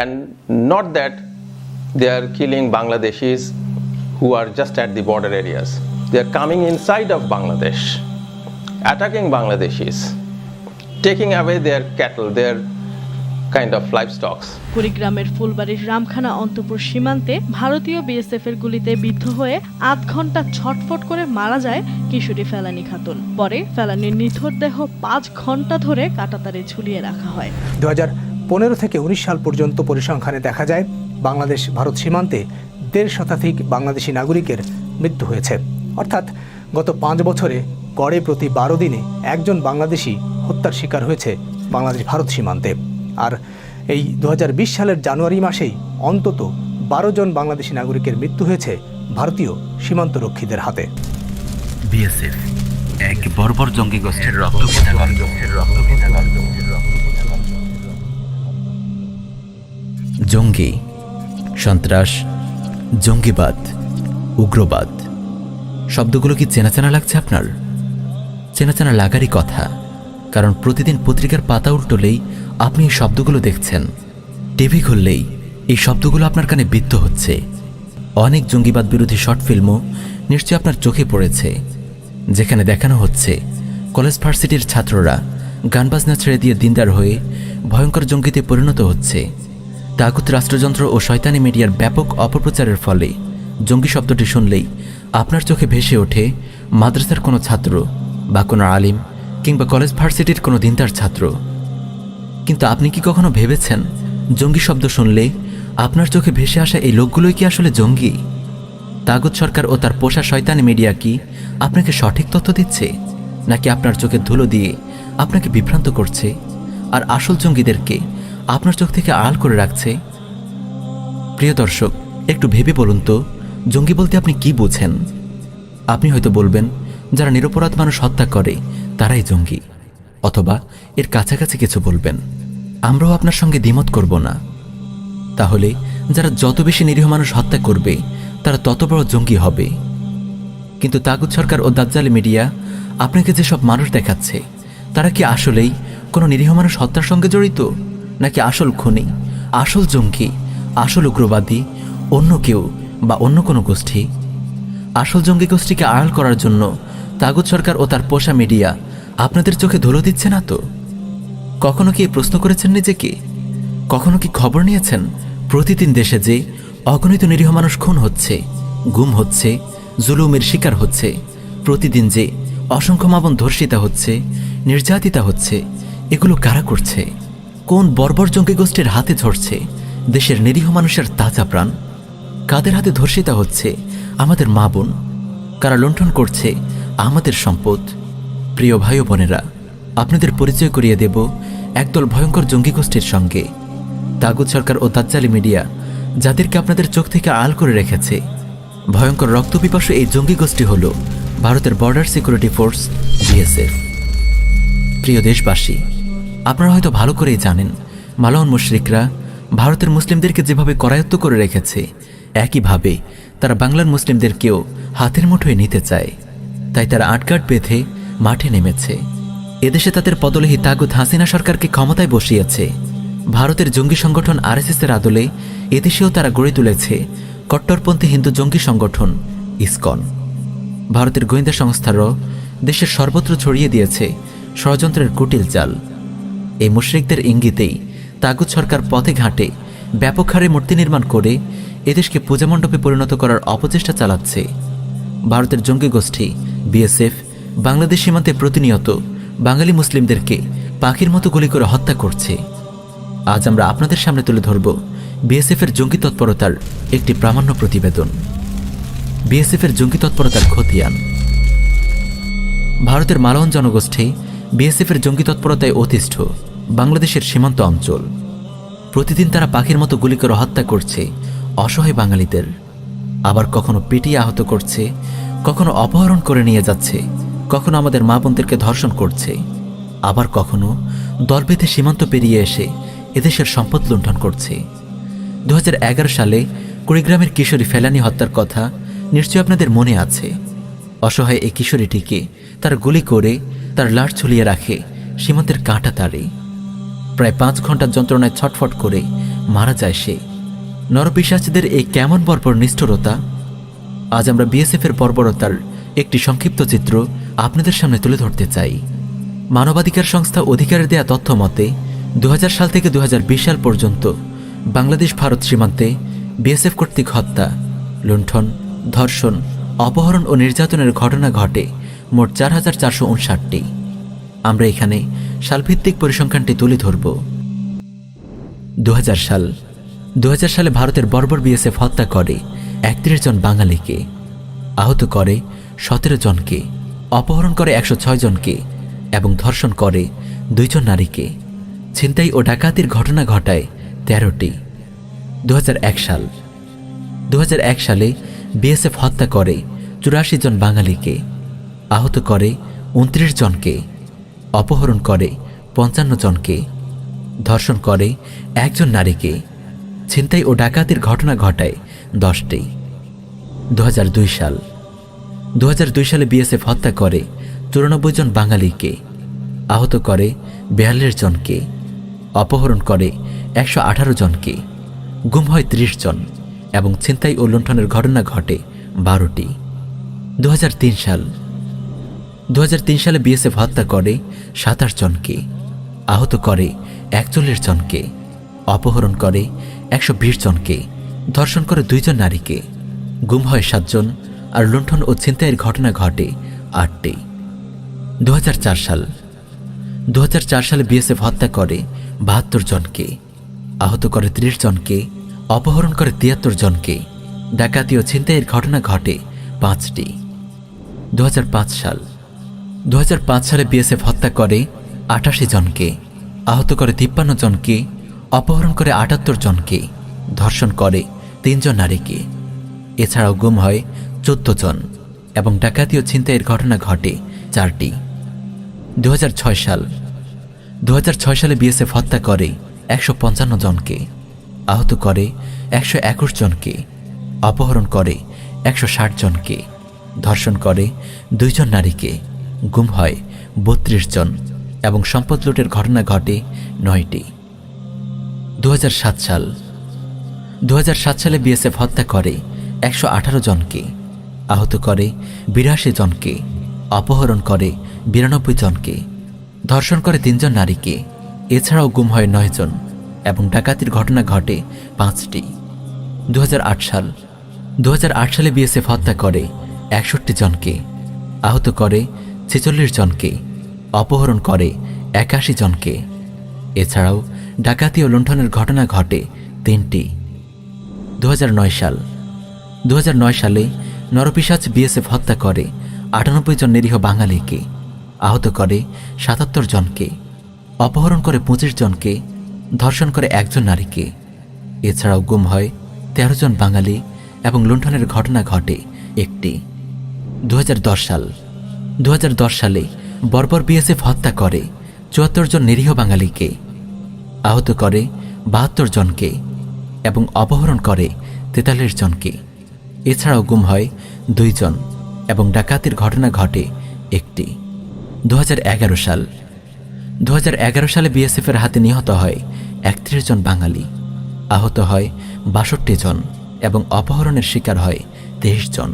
And not that they are killing Bangladeshis who are just at the border areas. They are coming inside of Bangladesh, attacking Bangladeshis, taking away their cattle, their kind of livestock. কুড়িগ্রামের ফুলবাড়ির রামখানা অন্তপুর সীমান্তে ভারতীয় BSF এর গুলিতে বিদ্ধ হয়ে ৮ ঘন্টা ছটফট করে মারা যায় কিশোরী ফেলানী খাতুন। পরে ফেলানীর নিথর দেহ ৫ ঘন্টা ধরে কাঁটাতারে ঝুলিয়ে রাখা হয়। 2015 থেকে 19 সাল পর্যন্ত পরিসংখ্যানে দেখা যায় বাংলাদেশ ভারত সীমান্তে 1.5 শতাধিক বাংলাদেশি নাগরিকের মৃত্যু হয়েছে। অর্থাৎ গত 5 বছরে গড়ে প্রতি 12 দিনে একজন বাংলাদেশি হত্যার শিকার হয়েছে বাংলাদেশ ভারত সীমান্তে। আর এই 2020 সালের জানুয়ারি মাসেই অন্তত 12 জন বাংলাদেশি নাগরিকের মৃত্যু হয়েছে ভারতীয় সীমান্তরক্ষীদের হাতে। বিএসএফ এক বর্বর জঙ্গি গোষ্ঠীর জঙ্গি, সন্ত্রাস, জঙ্গিবাদ, উগ্রবাদ শব্দগুলো কি চেনা চেনা লাগছে আপনার? চেনা চেনা লাগারই কথা, কারণ প্রতিদিন পত্রিকার পাতা উল্টলেই আপনি এই শব্দগুলো দেখছেন। টিভি খুললেই এই শব্দগুলো আপনার কানে বিদ্ধ হচ্ছে। অনেক জঙ্গিবাদ বিরোধী শর্ট ফিল্মও নিশ্চয়ই আপনার চোখে পড়েছে, যেখানে দেখানো হচ্ছে কলেজ ভার্সিটির ছাত্ররা গানবাজনা ছেড়ে দিয়ে দিনদার হয়ে ভয়ঙ্কর জঙ্গিতে পরিণত হচ্ছে। তাগুত রাষ্ট্রযন্ত্র ও শয়তানি মিডিয়ার ব্যাপক অপপ্রচারের ফলে জঙ্গি শব্দটি শুনলেই আপনার চোখে ভেসে ওঠে মাদ্রাসার কোনো ছাত্র বা কোনো আলিম কিংবা কলেজ ভার্সিটির কোনো দিনদার ছাত্র। কিন্তু আপনি কি কখনো ভেবেছেন জঙ্গি শব্দ শুনলে আপনার চোখে ভেসে আসা এই লোকগুলোই কি আসলে জঙ্গি? তাগুত সরকার ও তার পোষা শয়তানি মিডিয়া কি আপনাকে সঠিক তথ্য দিচ্ছে, নাকি আপনার চোখে ধুলো দিয়ে আপনাকে বিভ্রান্ত করছে আর আসল জঙ্গিদেরকে আপনার চোখ থেকে আড়াল করে রাখছে? প্রিয় দর্শক, একটু ভেবে বলুন তো, জঙ্গি বলতে আপনি কি বোঝেন? আপনি হয়তো বলবেন যারা নিরপরাধ মানুষ হত্যা করে তারাই জঙ্গি, অথবা এর কাছাকাছি কিছু বলবেন। আমরাও আপনার সঙ্গে দ্বিমত করব না। তাহলে যারা যত বেশি নিরীহ মানুষ হত্যা করবে তারা তত বড় জঙ্গি হবে। কিন্তু তাগুত সরকার ও দাজ্জালি মিডিয়া আপনাকে যেসব মানুষ দেখাচ্ছে তারা কি আসলেই কোনো নিরীহ মানুষ হত্যার সঙ্গে জড়িত, নাকি আসল খুনি, আসল জঙ্গি, আসল উগ্রবাদী অন্য কেউ বা অন্য কোনো গোষ্ঠী? আসল জঙ্গি গোষ্ঠীকে আড়াল করার জন্য তাগুত সরকার ও তার পোষা মিডিয়া আপনাদের চোখে ধুলো দিচ্ছে না তো? কখনো কি এই প্রশ্ন করেছেন নিজেকে? কখনো কি খবর নিয়েছেন প্রতিদিন দেশে যে অগণিত নিরীহ মানুষ খুন হচ্ছে, গুম হচ্ছে, জুলুমের শিকার হচ্ছে, প্রতিদিন যে অসংখ্য মা বোন ধর্ষিতা হচ্ছে, নির্যাতিতা হচ্ছে, এগুলো কারা করছে? কোন বর্বর জঙ্গি গোষ্ঠীর হাতে ঝরছে দেশের নিরীহ মানুষের তাজা প্রাণ? কাদের হাতে ধর্ষিতা হচ্ছে আমাদের মা বোন? কারা লুণ্ঠন করছে আমাদের সম্পদ? প্রিয় ভাই ও বোনেরা, আপনাদের পরিচয় করিয়ে দেব একদল ভয়ঙ্কর জঙ্গি গোষ্ঠীর সঙ্গে। তাগুত সরকার ও দাজ্জালি মিডিয়া যাদেরকে আপনাদের চোখ থেকে আড়াল করে রেখেছে, ভয়ঙ্কর রক্তপিপাসু এই জঙ্গি গোষ্ঠী হল ভারতের বর্ডার সিকিউরিটি ফোর্স বিএসএফ। প্রিয় দেশবাসী, আপনারা হয়তো ভালো করেই জানেন মালাউন মুশরিকরা ভারতের মুসলিমদেরকে যেভাবে করায়ত্ত করে রেখেছে, একইভাবে তারা বাংলার মুসলিমদেরকেও হাতের মুঠোয় নিতে চায়। তাই তারা আটঘাট বেঁধে মাঠে নেমেছে। এদেশে তাদের পদলেহী তাগুত হাসিনা সরকারকে ক্ষমতায় বসিয়েছে। ভারতের জঙ্গি সংগঠন আরএসএসের আদলে এদেশেও তারা গড়ে তুলেছে কট্টরপন্থী হিন্দু জঙ্গি সংগঠন ইসকন। ভারতের গোয়েন্দা সংস্থারও দেশের সর্বত্র ছড়িয়ে দিয়েছে ষড়যন্ত্রের কুটিল জাল। এই মুশরিকদের ইঙ্গিতেই তাগুত সরকার পথে ঘাটে ব্যাপক হারে মূর্তি নির্মাণ করে এদেশকে পূজামণ্ডপে পরিণত করার অপচেষ্টা চালাচ্ছে। ভারতের জঙ্গি গোষ্ঠী বিএসএফ বাংলাদেশ সীমান্তে প্রতিনিয়ত বাঙালি মুসলিমদেরকে পাখির মতো গুলি করে হত্যা করছে। আজ আমরা আপনাদের সামনে তুলে ধরব বিএসএফের জঙ্গি তৎপরতার একটি প্রামাণ্য প্রতিবেদন। বিএসএফের জঙ্গি তৎপরতার খতিয়ান। ভারতের মালাউন জনগোষ্ঠী বিএসএফের জঙ্গি তৎপরতায় অতিষ্ঠ বাংলাদেশের সীমান্ত অঞ্চল। প্রতিদিন তারা পাখির মতো গুলি করে হত্যা করছে অসহায় বাঙালিদের, আবার কখনো পিটিয়ে আহত করছে, কখনো অপহরণ করে নিয়ে যাচ্ছে, কখনো আমাদের মা বোনদেরকে ধর্ষণ করছে, আবার কখনো দল বেঁধে সীমান্ত পেরিয়ে এসে এদেশের সম্পদ লুণ্ঠন করছে। 2011 সালে কুড়িগ্রামের কিশোরী ফেলানী হত্যার কথা নিশ্চয়ই আপনাদের মনে আছে। অসহায় এই কিশোরীটিকে তারা গুলি করে তার লাশ ঝুলিয়ে রাখে সীমান্তের কাঁটা তারে। প্রায় 5 ঘন্টা যন্ত্রণায় ছটফট করে মারা যায় সে। নরপিশাচদের এই কেমন বর্বর নিষ্ঠুরতা! আজ আমরা বিএসএফের বর্বরতার একটি সংক্ষিপ্ত চিত্র আপনাদের সামনে তুলে ধরতে চাই। মানবাধিকার সংস্থা অধিকারের দেয়া তথ্য মতে 2000 সাল থেকে 2020 সাল পর্যন্ত বাংলাদেশ ভারত সীমান্তে বিএসএফ কর্তৃক হত্যা, লুণ্ঠন, ধর্ষণ, অপহরণ ও নির্যাতনের ঘটনা ঘটে মোট 4459টি। আমরা এখানে সালভিত্তিক পরিসংখ্যানটি তুলে ধরব। 2000 সালে ভারতের বর্বর বিএসএফ হত্যা করে 31 জন বাঙালিকে, আহত করে 17 জনকে, অপহরণ করে 106 জনকে এবং ধর্ষণ করে 2 জন নারীকে। ছিনতাই ও ডাকাতির ঘটনা ঘটায় 13টি। 2001 সালে বিএসএফ হত্যা করে 84 জন বাঙালিকে, আহত করে 29 জনকে, অপহরণ করে 55 জনকে, ধর্ষণ করে 1 জন নারীকে। ছিনতাই ও ডাকাতির ঘটনা ঘটায় 10টি। 2002 সালে বিএসএফ হত্যা করে 94 জন বাঙালিকে, আহত করে 42 জনকে, অপহরণ করে 118 জনকে, গুম হয় 30 জন এবং ছিনতাই ও লুণ্ঠনের ঘটনা ঘটে 12টি। 2003 সালে বিএসএফ হত্যা করে 27 জনকে, আহত করে 41 জনকে, অপহরণ করে 120 জনকে, ধর্ষণ করে 2 জন নারীকে, গুম হয় 7 জন আর লুণ্ঠন ও ছিনতাইয়ের ঘটনা ঘটে 8টি। 2004 সালে বিএসএফ হত্যা করে 72 জনকে, আহত করে 30 জনকে, অপহরণ করে 73 জনকে, ডাকাতি ও ছিনতাইয়ের ঘটনা ঘটে 5টি। 2005 সালে বিএসএফ হত্যা করে 88 জনকে, আহত করে 53 জনকে, অপহরণ করে 78 জনকে, ধর্ষণ করে 3 জন নারীকে। এছাড়াও গুম হয় 14 জন এবং ডাকাতি ও ছিনতাইয়ের ঘটনা ঘটে 4টি। 2006 সালে বিএসএফ হত্যা করে 155 জনকে, আহত করে 121 জনকে, অপহরণ করে 160 জনকে, ধর্ষণ করে 2 জন নারীকে, গুম হয় 32 জন এবং সম্পদ লুটের ঘটনা ঘটে 9টি। 2007 সালে বিএসএফ হত্যা করে 118 জনকে, আহত করে 82 জনকে, অপহরণ করে 92 জনকে, ধর্ষণ করে 3 জন নারীকে। এছাড়াও গুম হয় 9 জন এবং ডাকাতির ঘটনা ঘটে 5টি। 2008 সালে বিএসএফ হত্যা করে 61 জনকে, আহত করে 46 জনকে, অপহরণ করে 81 জনকে। এছাড়াও ডাকাতি ও লুণ্ঠনের ঘটনা ঘটে 3টি। 2009 সালে নরপিশাচ বিএসএফ হত্যা করে 98 জন নিরীহ বাঙালিকে, আহত করে 77 জনকে, অপহরণ করে 25 জনকে, ধর্ষণ করে 1 জন নারীকে। এছাড়াও গুম হয় 13 জন বাঙালি এবং লুণ্ঠনের ঘটনা ঘটে 1টি। 2010 সালে বর্বর বিএসএফ হত্যা করে 74 জন নিরীহ বাঙালিকে, আহত করে 72 জনকে এবং অপহরণ করে 43 জনকে। এছাড়াও গুম হয় 2 জন এবং ডাকাতির ঘটনা ঘটে 1টি। 2011 সালে বিএসএফের হাতে নিহত হয় 31 জন বাঙালি, আহত হয় 62 জন এবং অপহরণের শিকার হয় 23 জন।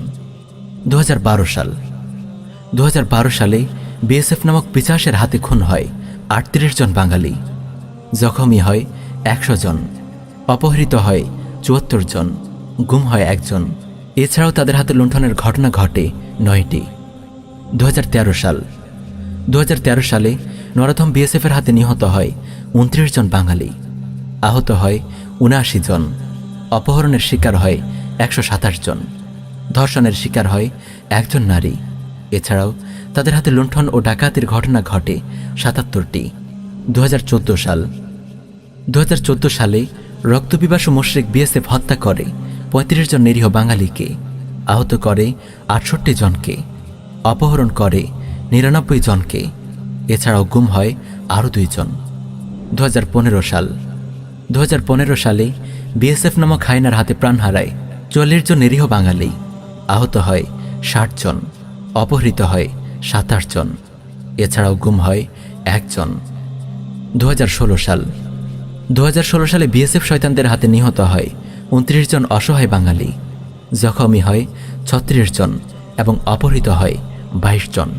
2012 সালে বিএসএফ নামক পিশাচের হাতে খুন হয় 38 জন বাঙালি, জখমী হয় 100 জন, অপহৃত হয় 74 জন, গুম হয় 1 জন। এছাড়াও তাদের হাতে লুণ্ঠনের ঘটনা ঘটে 9টি। 2013 সালে নরাধম বিএসএফের হাতে নিহত হয় 29 জন বাঙালি, আহত হয় 79 জন, অপহরণের শিকার হয় 127 জন, ধর্ষণের শিকার হয় 1 জন নারী। এছাড়াও তাদের হাতে লুণ্ঠন ও ডাকাতির ঘটনা ঘটে 77টি। 2014 সালে রক্তপিপাসু মুশরিক বিএসএফ হত্যা করে 35 জন নিরীহ বাঙালিকে, আহত করে 68 জনকে, অপহরণ করে 99 জনকে। এছাড়াও গুম হয় আরও 2 জন। 2015 সালে বিএসএফ নামক হায়নার হাতে প্রাণ হারায় 40 জন নিরীহ বাঙালি, আহত হয় 60 জন, অপহৃত হয় 27 জন। এছাড়াও গুম হয় 1 জন। সাল 2016 সালে বিএসএফ শয়তানদের হাতে নিহত হয় 29 জন অসহায় বাঙালি, জখমী হয় 36 জন এবং অপহৃত হয় 22 জন।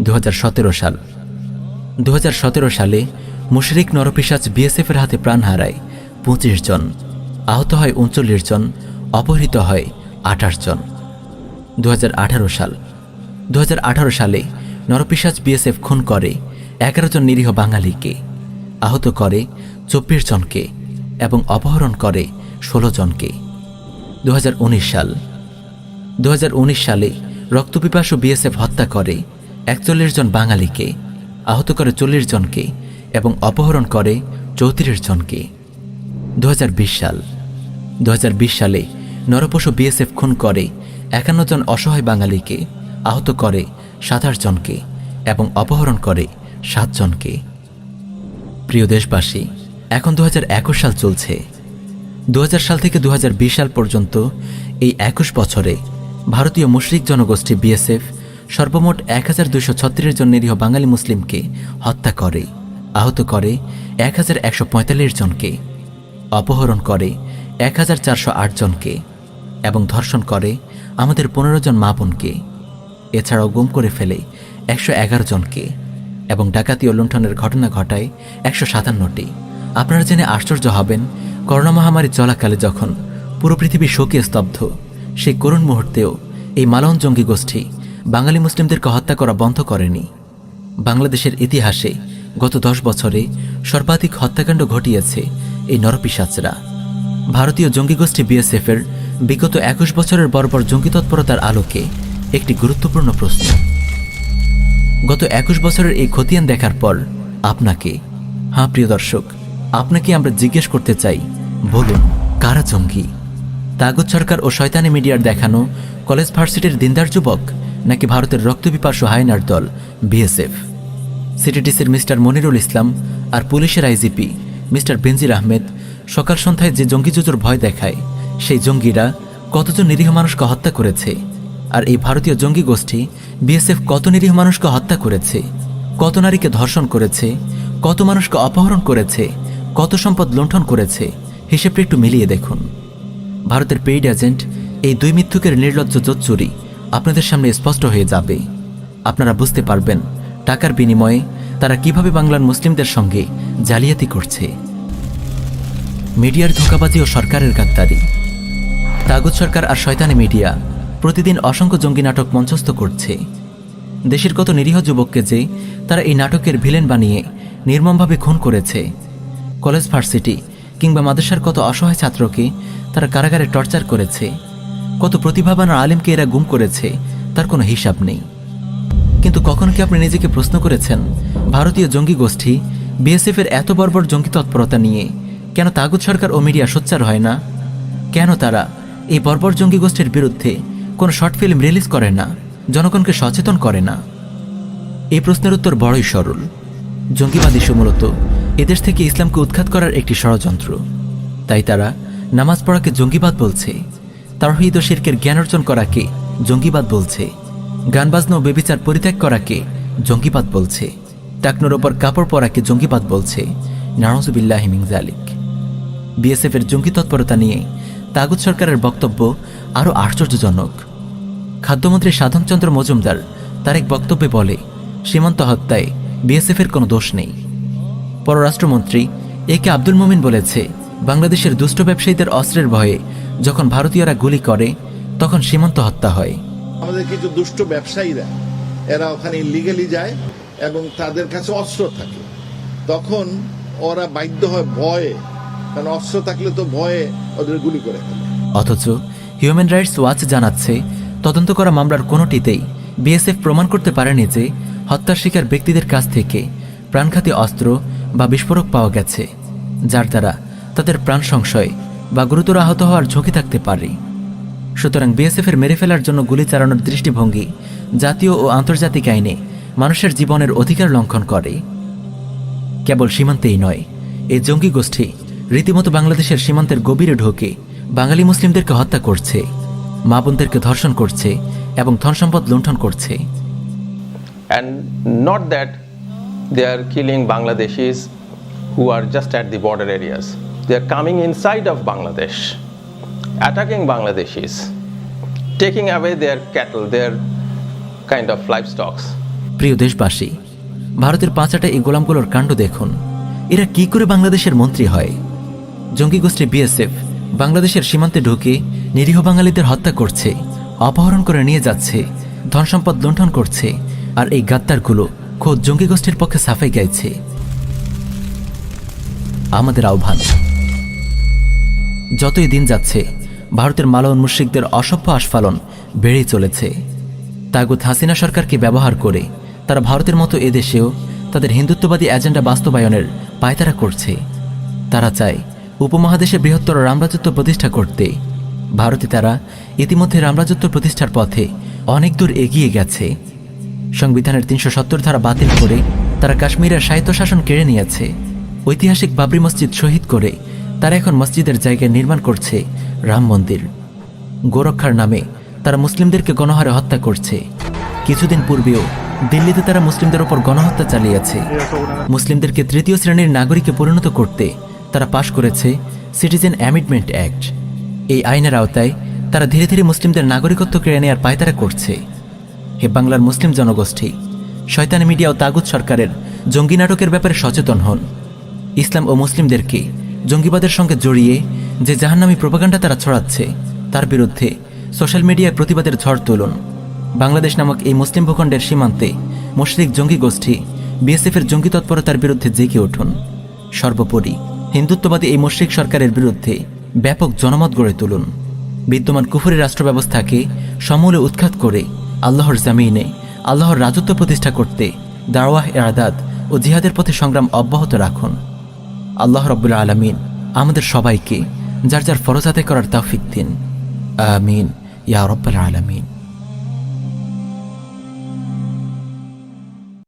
2017 সালে মুশরিক নরপিশাচ বিএসএফের হাতে প্রাণ হারায় 25 জন, আহত হয় 39 জন, অপহৃত হয় 28 জন। 2018 সালে নরপিশাচ বিএসএফ খুন করে 11 জন নিরীহ বাঙালিকে, আহত করে 24 জনকে এবং অপহরণ করে 16 জনকে। 2019 সালে রক্তপিপাসু বিএসএফ হত্যা করে 41 জন বাঙালিকে, আহত করে 40 জনকে এবং অপহরণ করে 34 জনকে। 2020 সালে নরপশু বিএসএফ খুন করে 51 জন অসহায় বাঙালিকে, আহত করে 27 জনকে এবং অপহরণ করে 7 জনকে। প্রিয় দেশবাসী, এখন 2021 সাল চলছে। 2000 সাল থেকে 2020 সাল পর্যন্ত এই 21 বছরে ভারতীয় মুশরিক জনগোষ্ঠী বিএসএফ সর্বমোট 1236 জন নিরীহ বাঙালি মুসলিমকে হত্যা করে, আহত করে 1145 জনকে, অপহরণ করে 1408 জনকে এবং ধর্ষণ করে আমাদের 15 জন মা বোনকে। এছাড়াও গুম করে ফেলে 111 জনকে এবং ডাকাতি ও লুণ্ঠনের ঘটনা ঘটায় 157টি। আপনারা জেনে আশ্চর্য হবেন, করোনা মহামারী চলাকালে যখন পুরো পৃথিবী শোকে স্তব্ধ, সেই করুণ মুহূর্তেও এই মালন জঙ্গি গোষ্ঠী বাঙালি মুসলিমদেরকে হত্যা করা বন্ধ করেনি। বাংলাদেশের ইতিহাসে গত 10 বছরে সর্বাধিক হত্যাকাণ্ড ঘটিয়েছে এই নরপিশাচরা। ভারতীয় জঙ্গি গোষ্ঠী বিএসএফের বিগত 21 বছরের বর্বর জঙ্গি তৎপরতার আলোকে একটি গুরুত্বপূর্ণ প্রশ্ন। গত 21 বছরের এই খতিয়ান দেখার পর আপনাকে, হ্যাঁ প্রিয় দর্শক, আপনাকে আমরা জিজ্ঞেস করতে চাই, বলুন কারা জঙ্গি? তাগুত সরকার ও শয়তানি মিডিয়ার দেখানো কলেজ ভার্সিটির দিনদার যুবক, নাকি ভারতের রক্তপিপাসু হায়নার দল বিএসএফ? সিটিডিসির মিস্টার মনিরুল ইসলাম আর পুলিশের আইজিপি মিস্টার বেনজির আহমেদ সকাল সন্ধ্যায় যে জঙ্গি জুজুর ভয় দেখায়, সেই জঙ্গিরা কতজন নিরীহ মানুষকে হত্যা করেছে? আর এই ভারতীয় জঙ্গি গোষ্ঠী বিএসএফ কত নিরীহ মানুষকে হত্যা করেছে, কত নারীকে ধর্ষণ করেছে, কত মানুষকে অপহরণ করেছে, কত সম্পদ লুণ্ঠন করেছে, হিসেবটা একটু মিলিয়ে দেখুন। ভারতের পেইড এজেন্ট এই দুই মিথ্যুকের নির্লজ্জ জোচ্চুরি আপনাদের সামনে স্পষ্ট হয়ে যাবে। আপনারা বুঝতে পারবেন টাকার বিনিময়ে তারা কিভাবে বাংলার মুসলিমদের সঙ্গে জালিয়াতি করছে। মিডিয়ার ধোঁকাবাজি ও সরকারের গাদ্দারি। তাগুত সরকার আর শয়তানি মিডিয়া প্রতিদিন অসংখ্য জঙ্গি নাটক মঞ্চস্থ করছে। দেশের কত নিরীহ যুবককে যে তারা এই নাটকের ভিলেন বানিয়ে নির্মমভাবে খুন করেছে। কলেজ ভার্সিটি কিংবা মাদ্রাসার কত অসহায় ছাত্রকে তারা কারাগারে টর্চার করেছে। কত প্রতিভাবান আলেমকে এরা গুম করেছে, তার কোনো হিসাব নেই। কিন্তু কখনো কি আপনি নিজেকে প্রশ্ন করেছেন, ভারতীয় জঙ্গি গোষ্ঠী বিএসএফের এত বর্বর জঙ্গি তৎপরতা নিয়ে কেন তাগুত সরকার ও মিডিয়া সোচ্চার হয় না? কেন তারা এই বর্বর জঙ্গি গোষ্ঠীর বিরুদ্ধে কোনো শর্ট ফিল্ম রিলিজ করে না, জনগণকে সচেতন করে না? এই প্রশ্নের উত্তর বড়ই সরল। জঙ্গিবাদ ইস্যু মূলত এদেশ থেকে ইসলামকে উৎখাত করার একটি ষড়যন্ত্র। তাই তারা নামাজ পড়াকে জঙ্গিবাদ বলছে, তাওহীদ ও শিরকের জ্ঞান অর্জন করাকে জঙ্গিবাদ বলছে, গান বাজনা ও বেবিচার পরিত্যাগ করাকে জঙ্গিবাদ বলছে, টাকনোর ওপর কাপড় পরাকে জঙ্গিবাদ বলছে। নাউযুবিল্লাহি মিন যালিক। বিএসএফের জঙ্গি তৎপরতা নিয়ে তাগুত সরকারের বক্তব্য আরও আশ্চর্যজনক। খাদ্যমন্ত্রী সাধনচন্দ্র মজুমদার তার এক বক্তব্যে বলে, সীমান্ত হত্যায় বিএসএফের কোনো দোষ নেই। পররাষ্ট্রমন্ত্রী একে আব্দুল মোমিন বলেছে, বাংলাদেশের দুষ্ট ব্যবসায়ীদের অস্ত্রের ভয়ে যখন ভারতীয়রা গুলি করে তখন সীমান্ত হত্যা হয়। আমাদের কিছু দুষ্ট ব্যবসায়ীরা এরা ওখানে ইলিগালি যায় এবং তাদের কাছে অস্ত্র থাকে, তখন ওরা বাধ্য হয় ভয়ে, কারণ অস্ত্র থাকলে তো ভয়ে ওদের গুলি করে ফেলে। অথচ হিউম্যান রাইটস ওয়াচ জানাচ্ছে, তদন্ত করা মামলার কোনোটিতেই বিএসএফ প্রমাণ করতে পারেনি যে হত্যার শিকার ব্যক্তিদের কাছ থেকে প্রাণঘাতী অস্ত্র বা বিস্ফোরক পাওয়া গেছে, যার দ্বারা তাদের প্রাণ সংশয় বা গুরুতর আহত হওয়ার ঝুঁকি থাকতে পারে। সুতরাং বিএসএফের মেরে ফেলার জন্য গুলি চালানোর দৃষ্টিভঙ্গি জাতীয় ও আন্তর্জাতিক আইনে মানুষের জীবনের অধিকার লঙ্ঘন করে। কেবল সীমান্তেই নয়, এই জঙ্গি গোষ্ঠী রীতিমতো বাংলাদেশের সীমান্তের গভীরে ঢোকে বাঙালি মুসলিমদেরকে হত্যা করছে, মা বোনদেরকে ধর্ষণ করছে এবং ধনসম্পদ লুণ্ঠন করছে। And not that they are killing Bangladeshis who are just at the border areas. They are coming inside of Bangladesh, attacking Bangladeshis, taking away their cattle, their kind of livestock. প্রিয় দেশবাসী, ভারতের পাঁচাটা এই গোলামগুলোর কাণ্ড দেখুন। এরা কি করে বাংলাদেশের মন্ত্রী হয়? জঙ্গি গোষ্ঠী বিএসএফ বাংলাদেশের সীমান্তে ঢুকে নিরীহ বাঙালিদের হত্যা করছে, অপহরণ করে নিয়ে যাচ্ছে, ধনসম্পদ লুণ্ঠন করছে, আর এই গাদ্দারগুলো খোদ জঙ্গি গোষ্ঠীর পক্ষে সাফাই গাইছে। আমাদের আহ্বান, যতই দিন যাচ্ছে ভারতের মালাউন মুশরিকদের অসভ্য আস্ফালন বেড়েই চলেছে। তাগুত হাসিনা সরকারকে ব্যবহার করে তারা ভারতের মতো এদেশেও তাদের হিন্দুত্ববাদী এজেন্ডা বাস্তবায়নের পায়তারা করছে। তারা চায় উপমহাদেশে বৃহত্তর রামরাজত্ব প্রতিষ্ঠা করতে। ভারতে তারা ইতিমধ্যে রামরাজত্ব প্রতিষ্ঠার পথে অনেক দূর এগিয়ে গেছে। সংবিধানের ৩৭০ ধারা বাতিল করে তারা কাশ্মীরের স্বায়ত্তশাসন কেড়ে নিয়েছে। ঐতিহাসিক বাবরি মসজিদ শহীদ করে তারা এখন মসজিদের জায়গায় নির্মাণ করছে রাম মন্দির। গোরক্ষার নামে তারা মুসলিমদেরকে গণহারে হত্যা করছে। কিছুদিন পূর্বেও দিল্লিতে তারা মুসলিমদের ওপর গণহত্যা চালিয়েছে। মুসলিমদেরকে তৃতীয় শ্রেণীর নাগরিকে পরিণত করতে তারা পাশ করেছে সিটিজেন অ্যামেন্ডমেন্ট অ্যাক্ট। এই আইনের আওতায় তারা ধীরে ধীরে মুসলিমদের নাগরিকত্ব কেড়ে নেওয়ার পায়তারা করছে। হে বাংলার মুসলিম জনগোষ্ঠী, শয়তানি মিডিয়া ও তাগুত সরকারের জঙ্গি নাটকের ব্যাপারে সচেতন হন। ইসলাম ও মুসলিমদেরকে জঙ্গিবাদের সঙ্গে জড়িয়ে যে জাহান্নামী প্রোপাগান্ডা তারা ছড়াচ্ছে তার বিরুদ্ধে সোশ্যাল মিডিয়ায় প্রতিবাদের ঝড় তুলুন। বাংলাদেশ নামক এই মুসলিম ভূখণ্ডের সীমান্তে মুশরিক জঙ্গি গোষ্ঠী বিএসএফের জঙ্গি তৎপরতার বিরুদ্ধে জেগে উঠুন। সর্বোপরি হিন্দুত্ববাদী এই মুশরিক সরকারের বিরুদ্ধে ব্যাপক জনমত গড়ে তুলুন। বিদ্যমান কুফরি রাষ্ট্র ব্যবস্থাকে সমূলে উৎখাত করে আল্লাহর জামিনে আল্লাহর রাজত্ব প্রতিষ্ঠা করতে দাওয়াহ ইরাদাত ও জিহাদের পথে সংগ্রাম অব্যাহত রাখুন। আল্লাহ রাব্বুল আলামিন আমাদের সবাইকে যার যার ফরজ আদায় করার তৌফিক দিন। আমিন ইয়া রাব্বাল আলামিন।